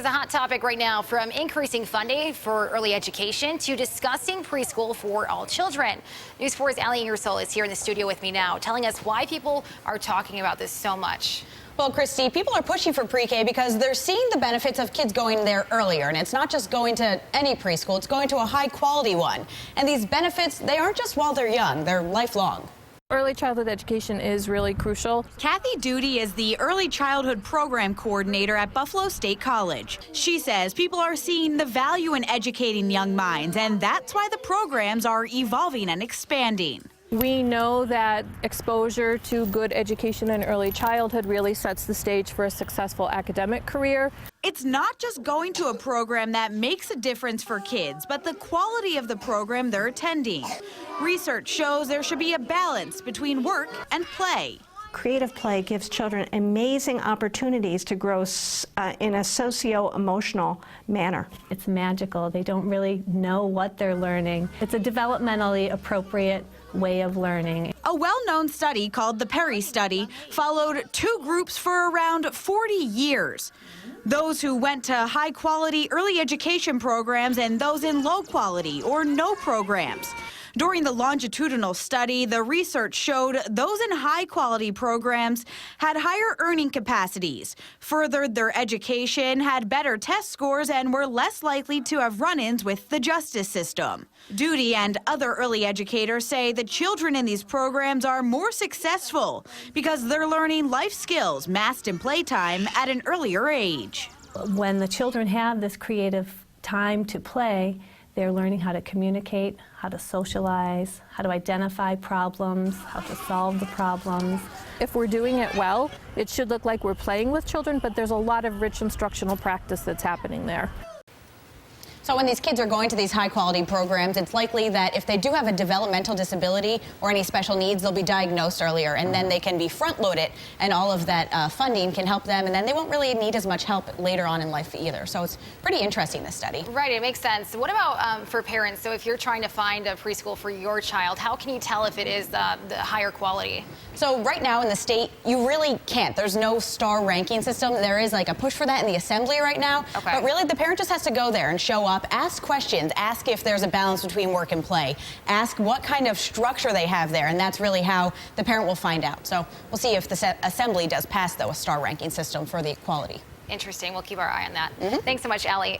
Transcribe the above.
is a hot topic right now, from increasing funding for early education to discussing preschool for all children. News 4's Ali Ingersoll is here in the studio with me now, telling us why people are talking about this so much. Well, Christy, people are pushing for pre-K because they're seeing the benefits of kids going there earlier. And it's not just going to any preschool, it's going to a high-quality one. And these benefits, they aren't just while they're young, they're lifelong. Early childhood education is really crucial. Kathy Duty is the Early Childhood Program Coordinator at Buffalo State College. She says people are seeing the value in educating young minds, and that's why the programs are evolving and expanding. We know that exposure to good education in early childhood really sets the stage for a successful academic career. It's not just going to a program that makes a difference for kids, but the quality of the program they're attending. Research shows there should be a balance between work and play. Creative play gives children amazing opportunities to grow in a socio-emotional manner. It's magical. They don't really know what they're learning. It's a developmentally appropriate way of learning. A well-known study called the Perry Study followed two groups for around 40 years. Those who went to high-quality early education programs and those in low-quality or no programs. During the longitudinal study, the research showed those in high-quality programs had higher earning capacities, furthered their education, had better test scores, and were less likely to have run-ins with the justice system. Duty and other early educators say the children in these programs are more successful because they're learning life skills masked in playtime at an earlier age. When the children have this creative time to play, they're learning how to communicate, how to socialize, how to identify problems, how to solve the problems. If we're doing it well, it should look like we're playing with children, but there's a lot of rich instructional practice that's happening there. So when these kids are going to these high-quality programs, it's likely that if they do have a developmental disability or any special needs, they'll be diagnosed earlier, and then they can be front-loaded, and all of that funding can help them, and then they won't really need as much help later on in life either. So it's pretty interesting, this study. Right, it makes sense. What about for parents? So if you're trying to find a preschool for your child, how can you tell if it is the higher quality? So right now in the state, you really can't. There's no star ranking system. There is like a push for that in the assembly right now. Okay. But really, the parent just has to go there and show up, ask questions, ask if there's a balance between work and play, ask what kind of structure they have there, and that's really how the parent will find out. So we'll see if the assembly does pass, though, a star ranking system for the equality. Interesting. We'll keep our eye on that. Mm-hmm. Thanks so much, Ali.